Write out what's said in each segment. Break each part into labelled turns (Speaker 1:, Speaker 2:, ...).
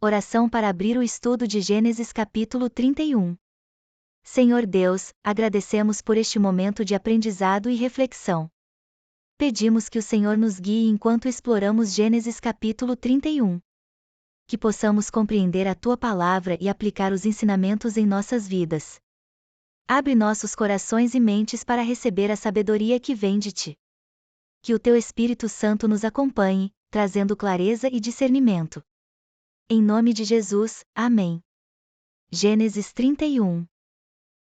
Speaker 1: Oração para abrir o estudo de Gênesis capítulo 31. Senhor Deus, agradecemos por este momento de aprendizado e reflexão. Pedimos que o Senhor nos guie enquanto exploramos Gênesis capítulo 31. Que possamos compreender a Tua palavra e aplicar os ensinamentos em nossas vidas. Abre nossos corações e mentes para receber a sabedoria que vem de Ti. Que o Teu Espírito Santo nos acompanhe, trazendo clareza e discernimento. Em nome de Jesus, amém. Gênesis 31.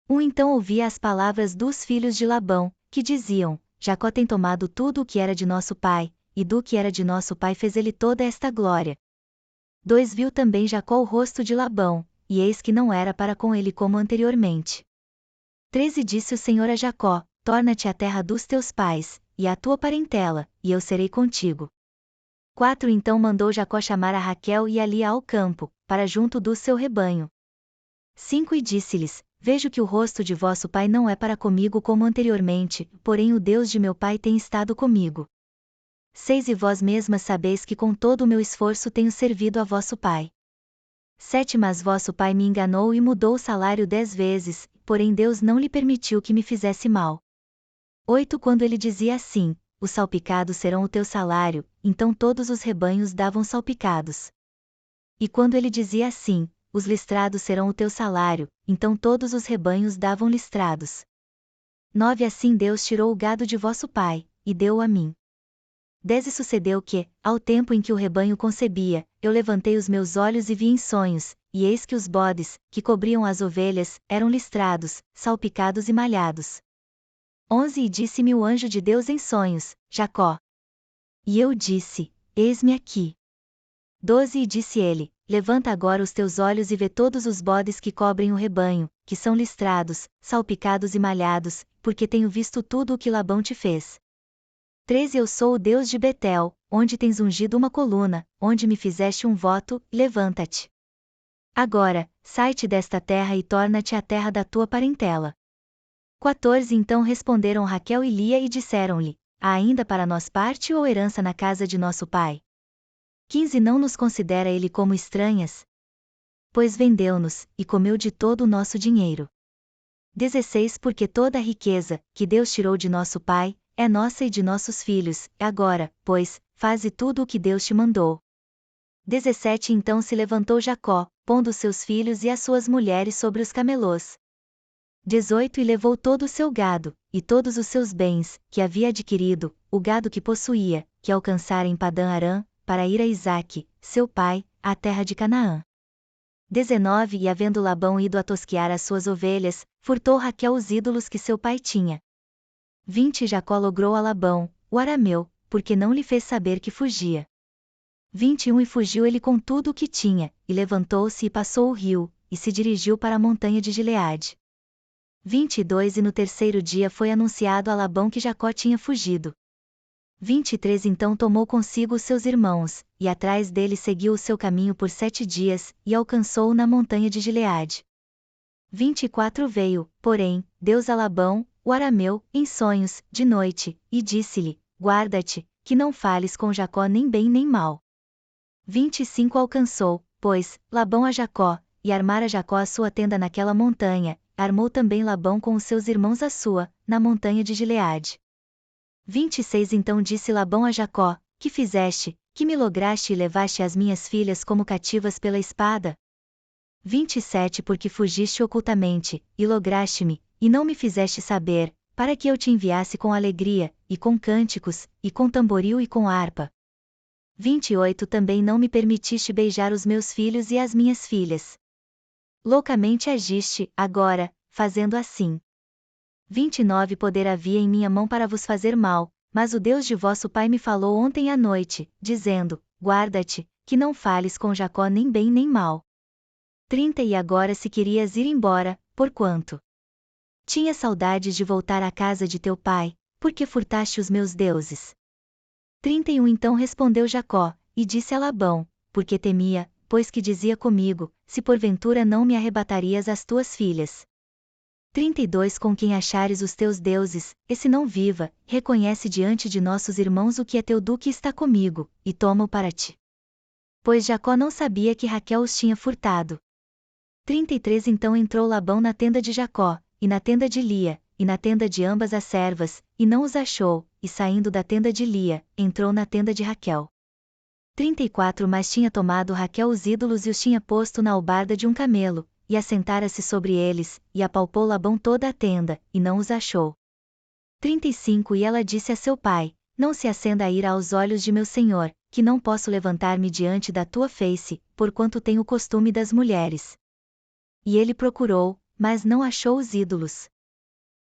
Speaker 1: Então ouvia as palavras dos filhos de Labão, que diziam: Jacó tem tomado tudo o que era de nosso pai, e do que era de nosso pai fez ele toda esta glória. 2 Viu também Jacó o rosto de Labão, e eis que não era para com ele como anteriormente. 3 Disse o Senhor a Jacó: Torna-te à terra dos teus pais, e à tua parentela, e eu serei contigo. 4 Então mandou Jacó chamar a Raquel e a Lia ao campo, para junto do seu rebanho. 5 E disse-lhes: Vejo que o rosto de vosso pai não é para comigo como anteriormente, porém o Deus de meu pai tem estado comigo. 6 E vós mesmas sabeis que com todo o meu esforço tenho servido a vosso pai. 7 Mas vosso pai me enganou e mudou o salário 10 vezes, porém Deus não lhe permitiu que me fizesse mal. 8 Quando ele dizia assim: Os salpicados serão o teu salário, então todos os rebanhos davam salpicados. E quando ele dizia assim: Os listrados serão o teu salário, então todos os rebanhos davam listrados. 9 Assim Deus tirou o gado de vosso pai, e deu-o a mim. 10 E sucedeu que, ao tempo em que o rebanho concebia, eu levantei os meus olhos e vi em sonhos, e eis que os bodes, que cobriam as ovelhas, eram listrados, salpicados e malhados. 11 E disse-me o anjo de Deus em sonhos: Jacó. E eu disse: Eis-me aqui. 12 E disse ele: Levanta agora os teus olhos e vê todos os bodes que cobrem o rebanho, que são listrados, salpicados e malhados, porque tenho visto tudo o que Labão te fez. 13 Eu sou o Deus de Betel, onde tens ungido uma coluna, onde me fizeste um voto, levanta-te. Agora, sai-te desta terra e torna-te à terra da tua parentela. 14 Então responderam Raquel e Lia e disseram-lhe: Há ainda para nós parte ou herança na casa de nosso pai? 15 Não nos considera ele como estranhas? Pois vendeu-nos, e comeu de todo o nosso dinheiro. 16 Porque toda a riqueza, que Deus tirou de nosso pai, é nossa e de nossos filhos, agora, pois, faze tudo o que Deus te mandou. 17 Então se levantou Jacó, pondo seus filhos e as suas mulheres sobre os camelôs. 18 E levou todo o seu gado, e todos os seus bens, que havia adquirido, o gado que possuía, que alcançara em Padã-Arã, para ir a Isaque, seu pai, à terra de Canaã. 19 E havendo Labão ido a tosquear as suas ovelhas, furtou Raquel os ídolos que seu pai tinha. 20 Jacó logrou a Labão, o arameu, porque não lhe fez saber que fugia. 21 E fugiu ele com tudo o que tinha, e levantou-se e passou o rio, e se dirigiu para a montanha de Gileade. 22 E no terceiro dia foi anunciado a Labão que Jacó tinha fugido. 23 Então tomou consigo os seus irmãos, e atrás dele seguiu o seu caminho por 7 dias, e alcançou-o na montanha de Gileade. 24 Veio, porém, Deus a Labão, o arameu, em sonhos, de noite, e disse-lhe: Guarda-te, que não fales com Jacó nem bem nem mal. 25 Alcançou, pois, Labão a Jacó, e armara Jacó a sua tenda naquela montanha, armou também Labão com os seus irmãos a sua, na montanha de Gileade. 26 Então disse Labão a Jacó: Que fizeste, que me lograste e levaste as minhas filhas como cativas pela espada? 27 Porque fugiste ocultamente, e lograste-me, e não me fizeste saber, para que eu te enviasse com alegria, e com cânticos, e com tamboril e com harpa. 28 Também não me permitiste beijar os meus filhos e as minhas filhas. Loucamente agiste, agora, fazendo assim. 29 Poder havia em minha mão para vos fazer mal, mas o Deus de vosso pai me falou ontem à noite, dizendo: Guarda-te, que não fales com Jacó nem bem nem mal. 30 E agora se querias ir embora, porquanto tinha saudades de voltar à casa de teu pai, porque furtaste os meus deuses. 31 Então respondeu Jacó, e disse a Labão: Porque temia, pois que dizia comigo: Se porventura não me arrebatarias as tuas filhas. 32 Com quem achares os teus deuses, esse não viva, reconhece diante de nossos irmãos o que é teu do que está comigo, e toma-o para ti. pois Jacó não sabia que Raquel os tinha furtado. 33 Então entrou Labão na tenda de Jacó, e na tenda de Lia, e na tenda de ambas as servas, e não os achou, e saindo da tenda de Lia, entrou na tenda de Raquel. 34 Mas tinha tomado Raquel os ídolos e os tinha posto na albarda de um camelo, e assentara-se sobre eles, e apalpou Labão toda a tenda, e não os achou. 35 E ela disse a seu pai: Não se acenda a ira aos olhos de meu senhor, que não posso levantar-me diante da tua face, porquanto tenho o costume das mulheres. E ele procurou, mas não achou os ídolos.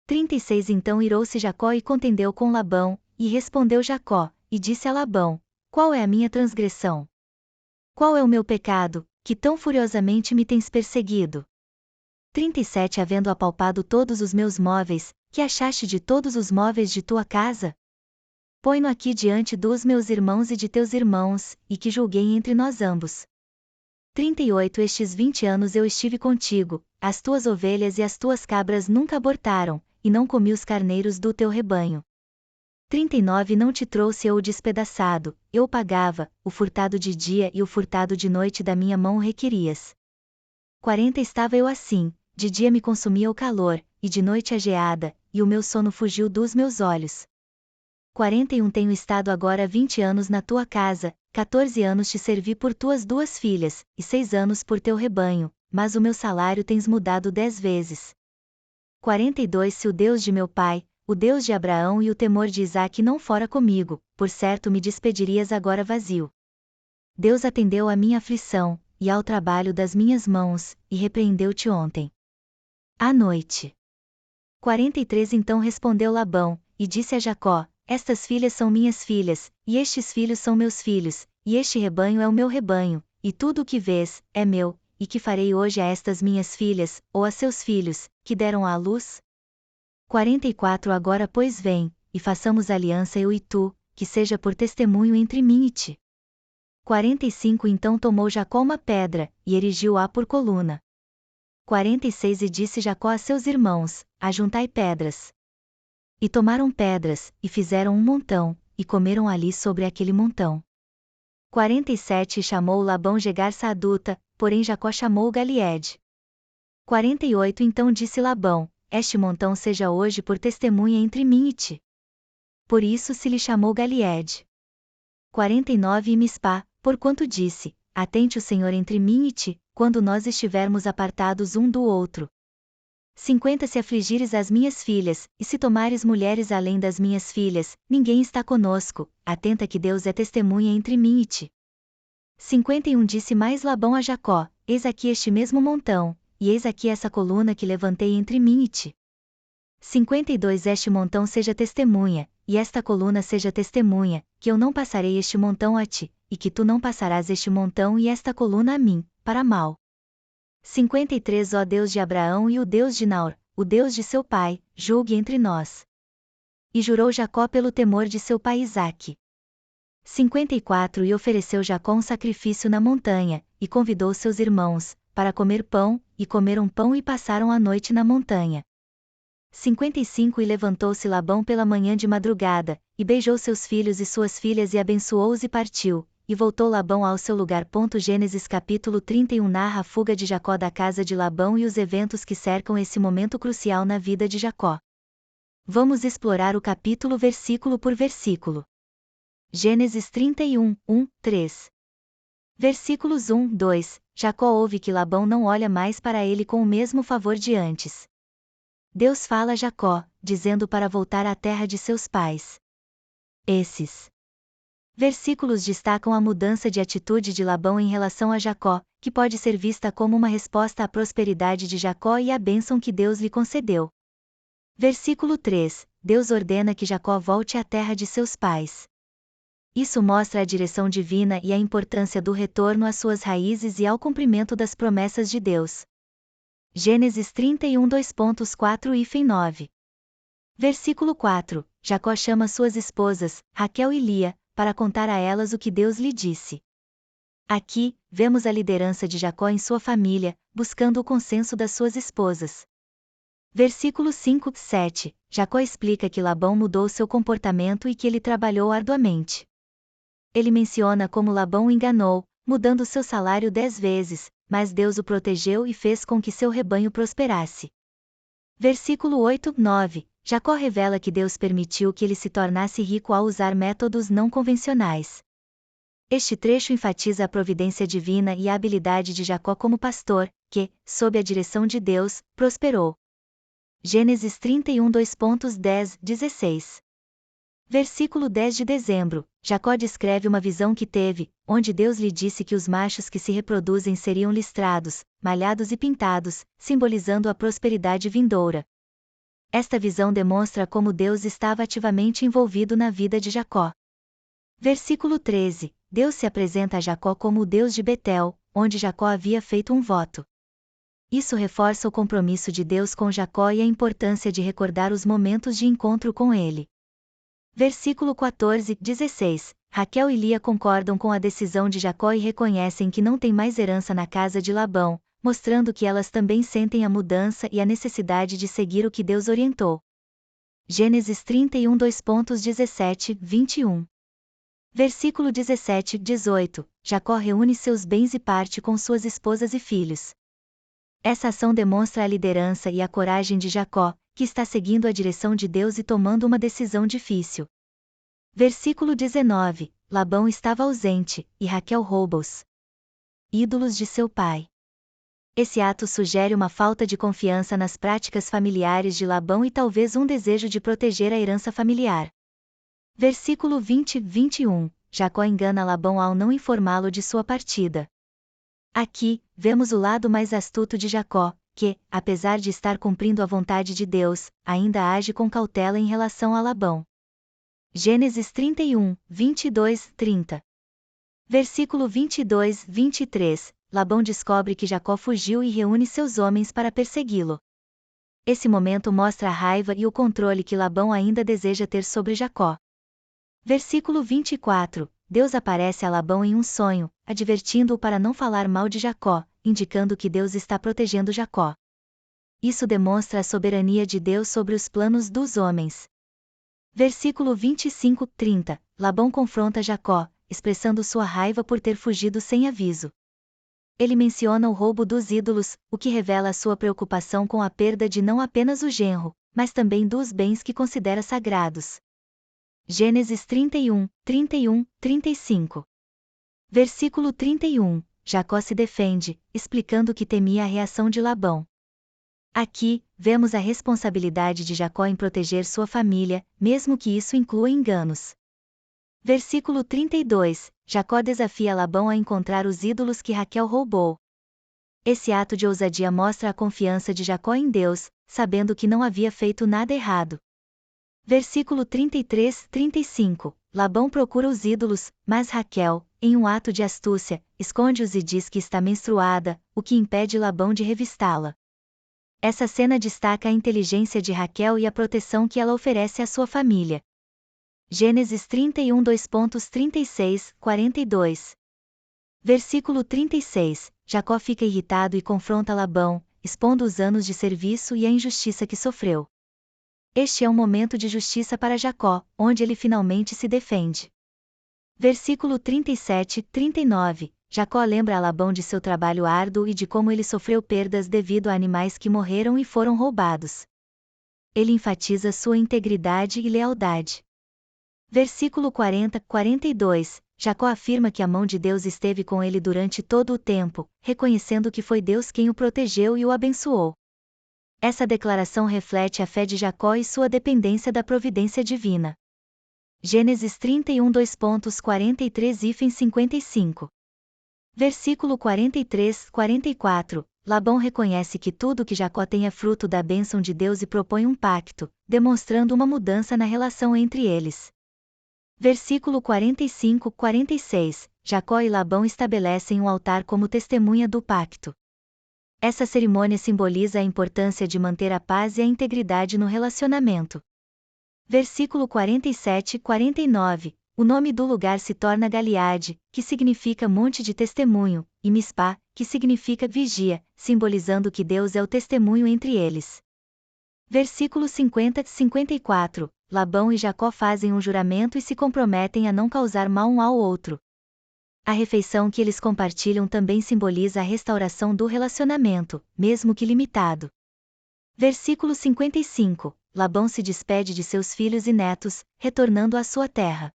Speaker 1: 36 Então irou-se Jacó e contendeu com Labão, e respondeu Jacó, e disse a Labão: Qual é a minha transgressão? Qual é o meu pecado, que tão furiosamente me tens perseguido? 37 Havendo apalpado todos os meus móveis, que achaste de todos os móveis de tua casa? Põe-no aqui diante dos meus irmãos e de teus irmãos, e que julguei entre nós ambos. 38 Estes 20 anos eu estive contigo, as tuas ovelhas e as tuas cabras nunca abortaram, e não comi os carneiros do teu rebanho. 39 Não te trouxe eu o despedaçado, eu o pagava, o furtado de dia e o furtado de noite da minha mão requerias. 40 Estava eu assim, de dia me consumia o calor, e de noite a geada, e o meu sono fugiu dos meus olhos. 41 Tenho estado agora 20 anos na tua casa, 14 anos te servi por tuas 2 filhas, e 6 anos por teu rebanho, mas o meu salário tens mudado 10 vezes. 42 Se o Deus de meu pai, o Deus de Abraão e o temor de Isaque não fora comigo, por certo me despedirias agora vazio. Deus atendeu à minha aflição, e ao trabalho das minhas mãos, e repreendeu-te ontem à noite. 43 Então respondeu Labão, e disse a Jacó: Estas filhas são minhas filhas, e estes filhos são meus filhos, e este rebanho é o meu rebanho, e tudo o que vês, é meu, e que farei hoje a estas minhas filhas, ou a seus filhos, que deram à luz? 44 Agora pois vem, e façamos aliança eu e tu, que seja por testemunho entre mim e ti. 45 Então tomou Jacó uma pedra, e erigiu-a por coluna. 46 E disse Jacó a seus irmãos: Ajuntai pedras. E tomaram pedras, e fizeram um montão, e comeram ali sobre aquele montão. 47 E chamou Labão Jegar-Saaduta, porém Jacó chamou Galiede. 48 Então disse Labão: Este montão seja hoje por testemunha entre mim e ti. Por isso se lhe chamou Galiede. 49 E Mispá, porquanto disse: Atente o Senhor entre mim e ti, quando nós estivermos apartados um do outro. 50 Se afligires as minhas filhas, e se tomares mulheres além das minhas filhas, ninguém está conosco, atenta que Deus é testemunha entre mim e ti. 51 Disse mais Labão a Jacó: Eis aqui este mesmo montão, e eis aqui essa coluna que levantei entre mim e ti. 52 Este montão seja testemunha, e esta coluna seja testemunha, que eu não passarei este montão a ti, e que tu não passarás este montão e esta coluna a mim, para mal. 53 Ó Deus de Abraão e o Deus de Naor, o Deus de seu pai, julgue entre nós. E jurou Jacó pelo temor de seu pai Isaque. 54 E ofereceu Jacó um sacrifício na montanha, e convidou seus irmãos, para comer pão, e comeram pão e passaram a noite na montanha. 55 E levantou-se Labão pela manhã de madrugada, e beijou seus filhos e suas filhas e abençoou-os e partiu, e voltou Labão ao seu lugar. Gênesis capítulo 31 narra a fuga de Jacó da casa de Labão e os eventos que cercam esse momento crucial na vida de Jacó. Vamos explorar o capítulo versículo por versículo. Gênesis 31, 1, 3. Versículos 1, 2. Jacó ouve que Labão não olha mais para ele com o mesmo favor de antes. Deus fala a Jacó, dizendo para voltar à terra de seus pais. Esses versículos destacam a mudança de atitude de Labão em relação a Jacó, que pode ser vista como uma resposta à prosperidade de Jacó e à bênção que Deus lhe concedeu. Versículo 3. Deus ordena que Jacó volte à terra de seus pais. Isso mostra a direção divina e a importância do retorno às suas raízes e ao cumprimento das promessas de Deus. Gênesis 31 2.4 e 9. Versículo 4. Jacó chama suas esposas, Raquel e Lia, para contar a elas o que Deus lhe disse. Aqui, vemos a liderança de Jacó em sua família, buscando o consenso das suas esposas. Versículo 5, 7. Jacó explica que Labão mudou seu comportamento e que ele trabalhou arduamente. Ele menciona como Labão o enganou, mudando seu salário 10 vezes, mas Deus o protegeu e fez com que seu rebanho prosperasse. Versículo 8-9, Jacó revela que Deus permitiu que ele se tornasse rico ao usar métodos não convencionais. Este trecho enfatiza a providência divina e a habilidade de Jacó como pastor, que, sob a direção de Deus, prosperou. Gênesis 31 2.10-16. Versículo 10 de dezembro, Jacó descreve uma visão que teve, onde Deus lhe disse que os machos que se reproduzem seriam listrados, malhados e pintados, simbolizando a prosperidade vindoura. Esta visão demonstra como Deus estava ativamente envolvido na vida de Jacó. Versículo 13, Deus se apresenta a Jacó como o Deus de Betel, onde Jacó havia feito um voto. Isso reforça o compromisso de Deus com Jacó e a importância de recordar os momentos de encontro com ele. Versículo 14-16, Raquel e Lia concordam com a decisão de Jacó e reconhecem que não tem mais herança na casa de Labão, mostrando que elas também sentem a mudança e a necessidade de seguir o que Deus orientou. Gênesis 31 2.17-21. Versículo 17-18, Jacó reúne seus bens e parte com suas esposas e filhos. Essa ação demonstra a liderança e a coragem de Jacó, que está seguindo a direção de Deus e tomando uma decisão difícil. Versículo 19, Labão estava ausente, e Raquel rouba-os ídolos de seu pai. Esse ato sugere uma falta de confiança nas práticas familiares de Labão e talvez um desejo de proteger a herança familiar. Versículo 20-21, Jacó engana Labão ao não informá-lo de sua partida. Aqui, vemos o lado mais astuto de Jacó, que, apesar de estar cumprindo a vontade de Deus, ainda age com cautela em relação a Labão. Gênesis 31, 22-30. Versículo 22-23, Labão descobre que Jacó fugiu e reúne seus homens para persegui-lo. Esse momento mostra a raiva e o controle que Labão ainda deseja ter sobre Jacó. Versículo 24, Deus aparece a Labão em um sonho, advertindo-o para não falar mal de Jacó, indicando que Deus está protegendo Jacó. Isso demonstra a soberania de Deus sobre os planos dos homens. Versículo 25-30, Labão confronta Jacó, expressando sua raiva por ter fugido sem aviso. Ele menciona o roubo dos ídolos, o que revela a sua preocupação com a perda de não apenas o genro, mas também dos bens que considera sagrados. Gênesis 31, 31-35. Versículo 31, Jacó se defende, explicando que temia a reação de Labão. Aqui, vemos a responsabilidade de Jacó em proteger sua família, mesmo que isso inclua enganos. Versículo 32, Jacó desafia Labão a encontrar os ídolos que Raquel roubou. Esse ato de ousadia mostra a confiança de Jacó em Deus, sabendo que não havia feito nada errado. Versículo 33-35, Labão procura os ídolos, mas Raquel, em um ato de astúcia, esconde-os e diz que está menstruada, o que impede Labão de revistá-la. Essa cena destaca a inteligência de Raquel e a proteção que ela oferece à sua família. Gênesis 31 2.36-42. Versículo 36, Jacó fica irritado e confronta Labão, expondo os anos de serviço e a injustiça que sofreu. Este é um momento de justiça para Jacó, onde ele finalmente se defende. Versículo 37-39, Jacó lembra a Labão de seu trabalho árduo e de como ele sofreu perdas devido a animais que morreram e foram roubados. Ele enfatiza sua integridade e lealdade. Versículo 40-42, Jacó afirma que a mão de Deus esteve com ele durante todo o tempo, reconhecendo que foi Deus quem o protegeu e o abençoou. Essa declaração reflete a fé de Jacó e sua dependência da providência divina. Gênesis 31 2.43-55. Versículo 43-44, Labão reconhece que tudo que Jacó tem é fruto da bênção de Deus e propõe um pacto, demonstrando uma mudança na relação entre eles. Versículo 45-46, Jacó e Labão estabelecem um altar como testemunha do pacto. Essa cerimônia simboliza a importância de manter a paz e a integridade no relacionamento. Versículo 47-49, o nome do lugar se torna Galiade, que significa monte de testemunho, e Mispá, que significa vigia, simbolizando que Deus é o testemunho entre eles. Versículo 50-54, Labão e Jacó fazem um juramento e se comprometem a não causar mal um ao outro. A refeição que eles compartilham também simboliza a restauração do relacionamento, mesmo que limitado. Versículo 55. Labão se despede de seus filhos e netos, retornando à sua terra.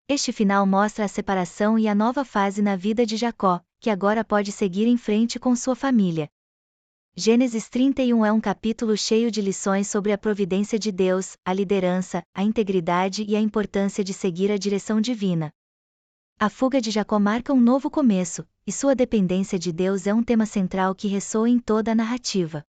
Speaker 1: Este final mostra a separação e a nova fase na vida de Jacó, que agora pode seguir em frente com sua família. Gênesis 31 é um capítulo cheio de lições sobre a providência de Deus, a liderança, a integridade e a importância de seguir a direção divina. A fuga de Jacó marca um novo começo, e sua dependência de Deus é um tema central que ressoa em toda a narrativa.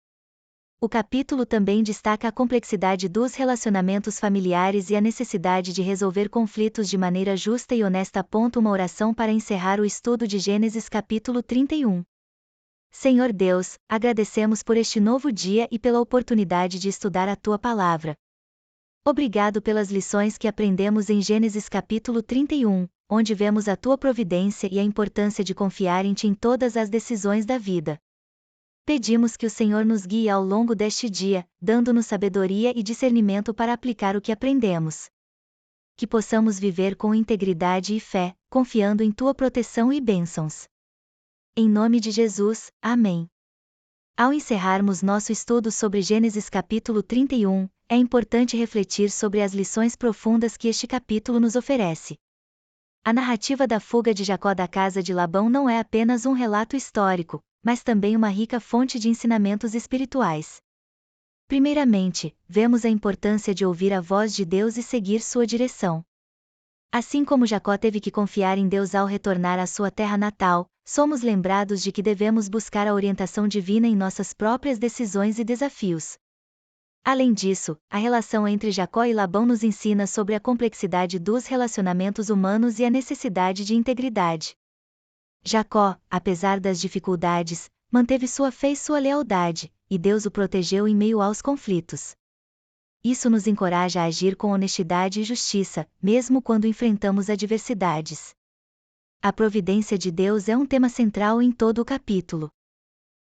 Speaker 1: O capítulo também destaca a complexidade dos relacionamentos familiares e a necessidade de resolver conflitos de maneira justa e honesta. Uma oração para encerrar o estudo de Gênesis capítulo 31. Senhor Deus, agradecemos por este novo dia e pela oportunidade de estudar a Tua Palavra. Obrigado pelas lições que aprendemos em Gênesis capítulo 31, onde vemos a Tua providência e a importância de confiar em Ti em todas as decisões da vida. Pedimos que o Senhor nos guie ao longo deste dia, dando-nos sabedoria e discernimento para aplicar o que aprendemos. Que possamos viver com integridade e fé, confiando em Tua proteção e bênçãos. Em nome de Jesus, amém. Ao encerrarmos nosso estudo sobre Gênesis capítulo 31, é importante refletir sobre as lições profundas que este capítulo nos oferece. A narrativa da fuga de Jacó da casa de Labão não é apenas um relato histórico, mas também uma rica fonte de ensinamentos espirituais. Primeiramente, vemos a importância de ouvir a voz de Deus e seguir sua direção. Assim como Jacó teve que confiar em Deus ao retornar à sua terra natal, somos lembrados de que devemos buscar a orientação divina em nossas próprias decisões e desafios. Além disso, a relação entre Jacó e Labão nos ensina sobre a complexidade dos relacionamentos humanos e a necessidade de integridade. Jacó, apesar das dificuldades, manteve sua fé e sua lealdade, e Deus o protegeu em meio aos conflitos. Isso nos encoraja a agir com honestidade e justiça, mesmo quando enfrentamos adversidades. A providência de Deus é um tema central em todo o capítulo.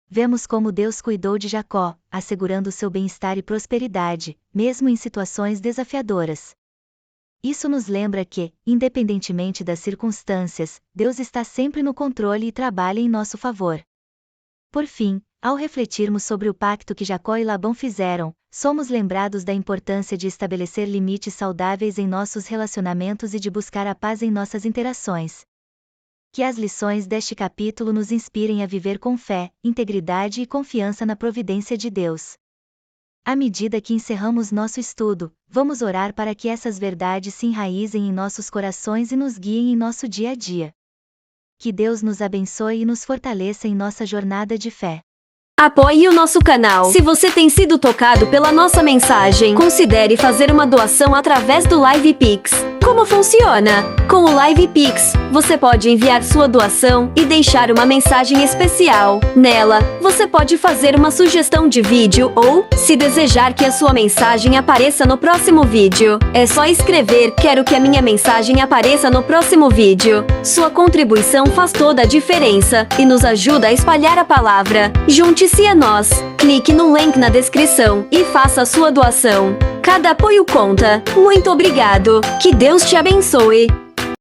Speaker 1: Vemos como Deus cuidou de Jacó, assegurando seu bem-estar e prosperidade, mesmo em situações desafiadoras. Isso nos lembra que, independentemente das circunstâncias, Deus está sempre no controle e trabalha em nosso favor. Por fim, ao refletirmos sobre o pacto que Jacó e Labão fizeram, somos lembrados da importância de estabelecer limites saudáveis em nossos relacionamentos e de buscar a paz em nossas interações. Que as lições deste capítulo nos inspirem a viver com fé, integridade e confiança na providência de Deus. À medida que encerramos nosso estudo, vamos orar para que essas verdades se enraizem em nossos corações e nos guiem em nosso dia a dia. Que Deus nos abençoe e nos fortaleça em nossa jornada de fé.
Speaker 2: Apoie o nosso canal. Se você tem sido tocado pela nossa mensagem, considere fazer uma doação através do LivePix. Como funciona? Com o LivePix, você pode enviar sua doação e deixar uma mensagem especial. Nela, você pode fazer uma sugestão de vídeo ou, se desejar que a sua mensagem apareça no próximo vídeo, é só escrever "Quero que a minha mensagem apareça no próximo vídeo". Sua contribuição faz toda a diferença e nos ajuda a espalhar a palavra. Junte-se a nós. Clique no link na descrição e faça a sua doação. Cada apoio conta. Muito obrigado. Que Deus te abençoe.